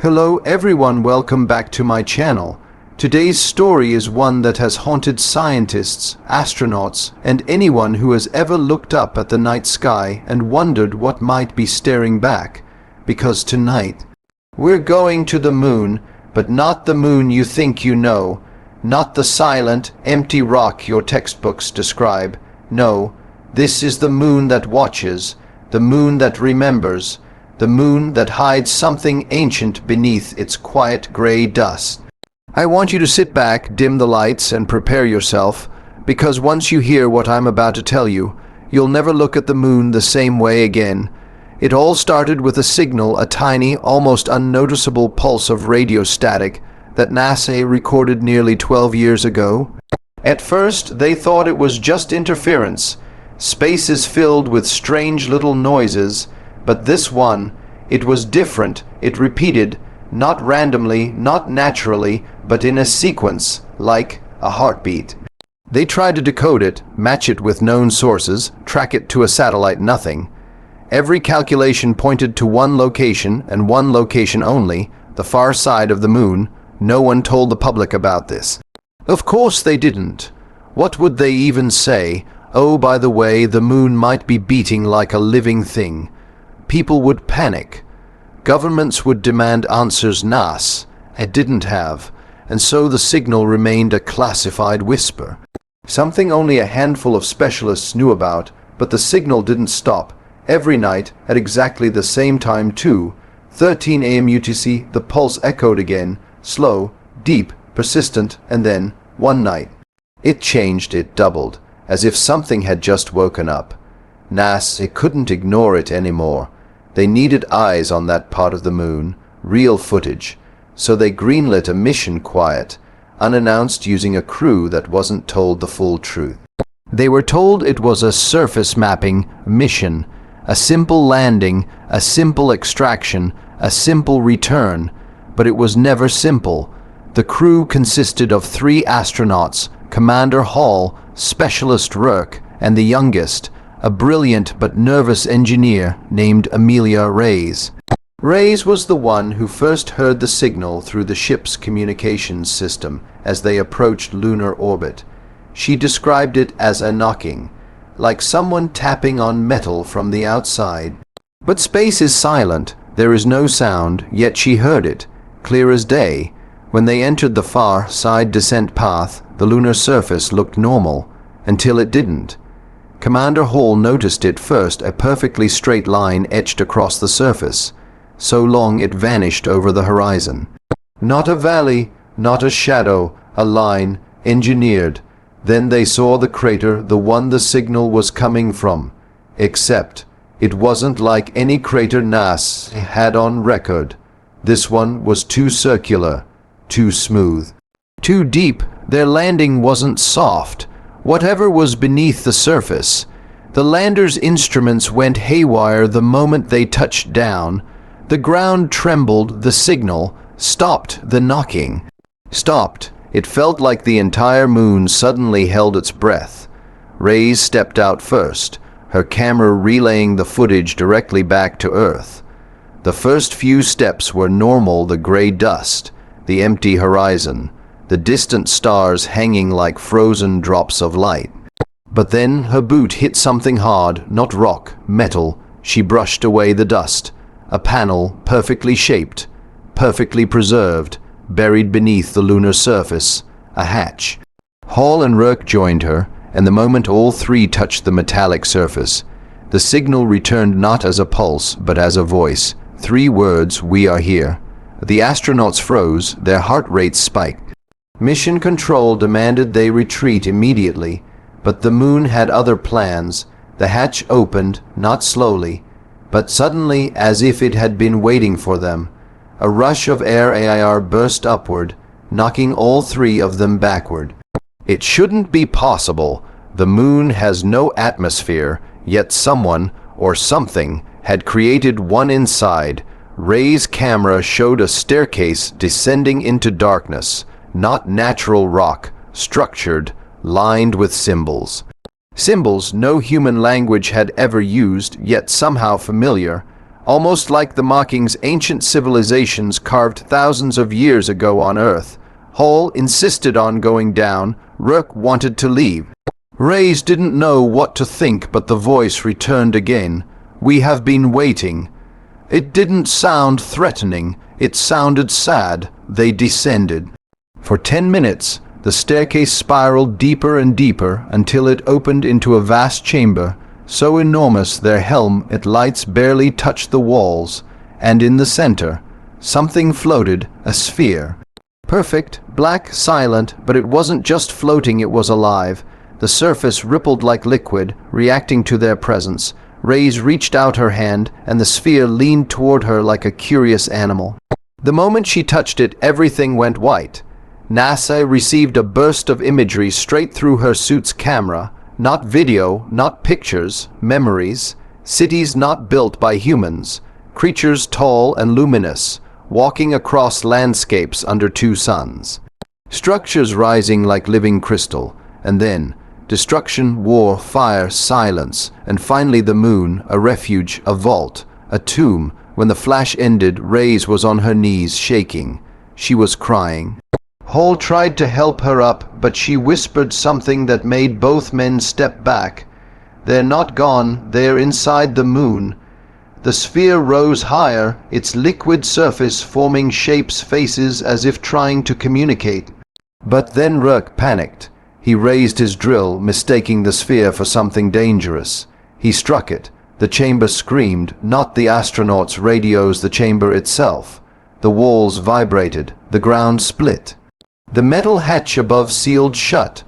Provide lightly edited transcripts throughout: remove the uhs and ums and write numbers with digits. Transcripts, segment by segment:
Hello everyone, welcome back to my channel. Today's story is one that has haunted scientists, astronauts, and anyone who has ever looked up at the night sky and wondered what might be staring back. Because tonight, we're going to the moon, but not the moon you think you know. Not the silent, empty rock your textbooks describe. No, this is the moon that watches, the moon that remembers, the moon that hides something ancient beneath its quiet gray dust. I want you to sit back, dim the lights, and prepare yourself, because once you hear what I'm about to tell you, you'll never look at the moon the same way again. It all started with a signal, a tiny, almost unnoticeable pulse of radio static that NASA recorded nearly 12 years ago. At first, they thought it was just interference. Space is filled with strange little noises, but this one, it was different. It repeated, not randomly, not naturally, but in a sequence, like a heartbeat. They tried to decode it, match it with known sources, track it to a satellite, nothing. Every calculation pointed to one location, and one location only, the far side of the moon. No one told the public about this. Of course they didn't. What would they even say? Oh, by the way, the moon might be beating like a living thing. People would panic. Governments would demand answers NASA didn't have, and so the signal remained a classified whisper. Something only a handful of specialists knew about, but the signal didn't stop. Every night, at exactly the same time too, 13 a.m. UTC, the pulse echoed again, slow, deep, persistent, and then, one night, it changed, it doubled, as if something had just woken up. NASA couldn't ignore it anymore. They needed eyes on that part of the moon, real footage, so they greenlit a mission quiet, unannounced, using a crew that wasn't told the full truth. They were told it was a surface mapping mission, a simple landing, a simple extraction, a simple return, but it was never simple. The crew consisted of 3 astronauts, Commander Hall, Specialist Rourke, and the youngest, a brilliant but nervous engineer named Amelia Reyes. Reyes was the one who first heard the signal through the ship's communications system as they approached lunar orbit. She described it as a knocking, like someone tapping on metal from the outside. But space is silent, there is no sound, yet she heard it, clear as day. When they entered the far side descent path, the lunar surface looked normal, until it didn't. Commander Hall noticed it first, a perfectly straight line etched across the surface, so long it vanished over the horizon. Not a valley, not a shadow, a line, engineered. Then they saw the crater, the one the signal was coming from. Except, it wasn't like any crater NASA had on record. This one was too circular, too smooth, too deep. Their landing wasn't soft. Whatever was beneath the surface. The lander's instruments went haywire the moment they touched down. The ground trembled, the signal stopped, the knocking stopped. It felt like the entire moon suddenly held its breath. Reyes stepped out first, her camera relaying the footage directly back to Earth. The first few steps were normal, the gray dust, the empty horizon, the distant stars hanging like frozen drops of light. But then her boot hit something hard, not rock, metal. She brushed away the dust. A panel, perfectly shaped, perfectly preserved, buried beneath the lunar surface, a hatch. Hall and Rourke joined her, and the moment all 3 touched the metallic surface, the signal returned not as a pulse, but as a voice. 3 words, "We are here." The astronauts froze, their heart rates spiked. Mission Control demanded they retreat immediately, but the moon had other plans. The hatch opened, not slowly, but suddenly, as if it had been waiting for them. A rush of air burst upward, knocking all 3 of them backward. It shouldn't be possible. The moon has no atmosphere, yet someone, or something, had created one inside. Rey's camera showed a staircase descending into darkness. Not natural rock, structured, lined with symbols. Symbols no human language had ever used, yet somehow familiar, almost like the markings ancient civilizations carved thousands of years ago on Earth. Hall insisted on going down. Rourke wanted to leave. Reyes didn't know what to think, but the voice returned again. "We have been waiting." It didn't sound threatening. It sounded sad. They descended. For 10 minutes, the staircase spiraled deeper and deeper until it opened into a vast chamber, so enormous their helmet lights barely touched the walls, and in the center, something floated, a sphere. Perfect, black, silent, but it wasn't just floating, it was alive. The surface rippled like liquid, reacting to their presence. Reyes reached out her hand, and the sphere leaned toward her like a curious animal. The moment she touched it, everything went white. NASA received a burst of imagery straight through her suit's camera. Not video, not pictures, memories. Cities not built by humans. Creatures tall and luminous, walking across landscapes under two suns. Structures rising like living crystal, and then destruction, war, fire, silence, and finally the moon, a refuge, a vault, a tomb. When the flash ended, Reyes was on her knees, shaking. She was crying. Hall tried to help her up, but she whispered something that made both men step back. "They're not gone, they're inside the moon." The sphere rose higher, its liquid surface forming shapes, faces, as if trying to communicate. But then Rourke panicked. He raised his drill, mistaking the sphere for something dangerous. He struck it. The chamber screamed, not the astronauts' radios, the chamber itself. The walls vibrated. The ground split. The metal hatch above sealed shut.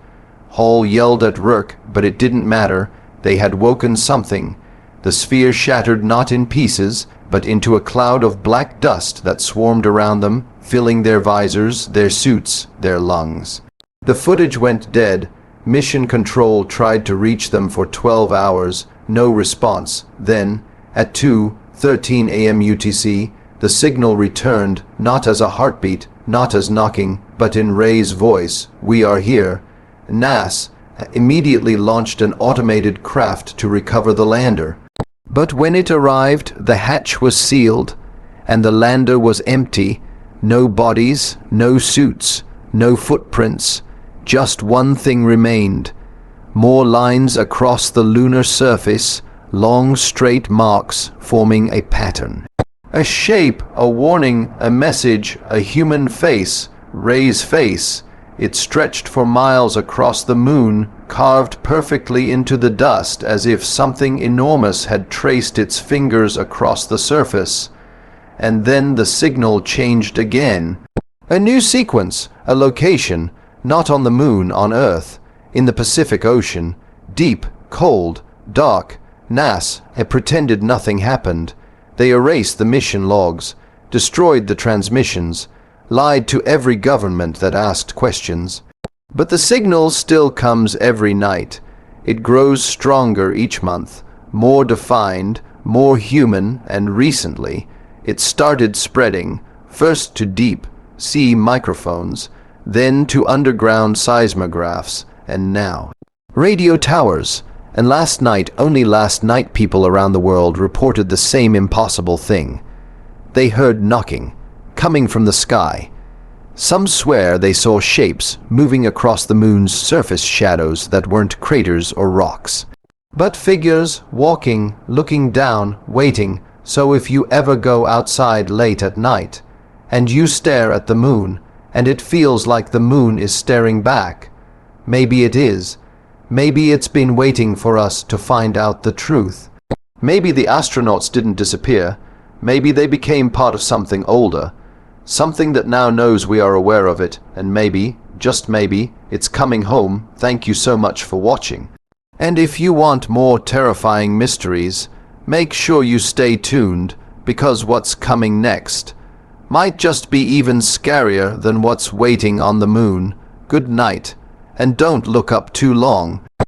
Hall yelled at Rourke, but it didn't matter. They had woken something. The sphere shattered not in pieces, but into a cloud of black dust that swarmed around them, filling their visors, their suits, their lungs. The footage went dead. Mission Control tried to reach them for 12 hours. No response. Then, at 2:13 a.m. UTC, the signal returned, not as a heartbeat, not as knocking, but in Rey's voice. "We are here." NASA immediately launched an automated craft to recover the lander. But when it arrived, the hatch was sealed, and the lander was empty. No bodies, no suits, no footprints. Just one thing remained. More lines across the lunar surface, long straight marks forming a pattern. A shape, a warning, a message, a human face, Rey's face. It stretched for miles across the moon, carved perfectly into the dust as if something enormous had traced its fingers across the surface. And then the signal changed again. A new sequence, a location, not on the moon, on Earth, in the Pacific Ocean, deep, cold, dark. NASA pretended nothing happened. They erased the mission logs, destroyed the transmissions, lied to every government that asked questions. But the signal still comes every night. It grows stronger each month, more defined, more human, and recently, it started spreading, first to deep sea microphones, then to underground seismographs, and now radio towers. And only last night, people around the world reported the same impossible thing. They heard knocking, coming from the sky. Some swear they saw shapes moving across the moon's surface, shadows that weren't craters or rocks, but figures walking, looking down, waiting. So if you ever go outside late at night, and you stare at the moon, and it feels like the moon is staring back, maybe it is. Maybe it's been waiting for us to find out the truth. Maybe the astronauts didn't disappear. Maybe they became part of something older. Something that now knows we are aware of it, and maybe, just maybe, it's coming home. Thank you so much for watching. And if you want more terrifying mysteries, make sure you stay tuned, because what's coming next might just be even scarier than what's waiting on the moon. Good night, and don't look up too long.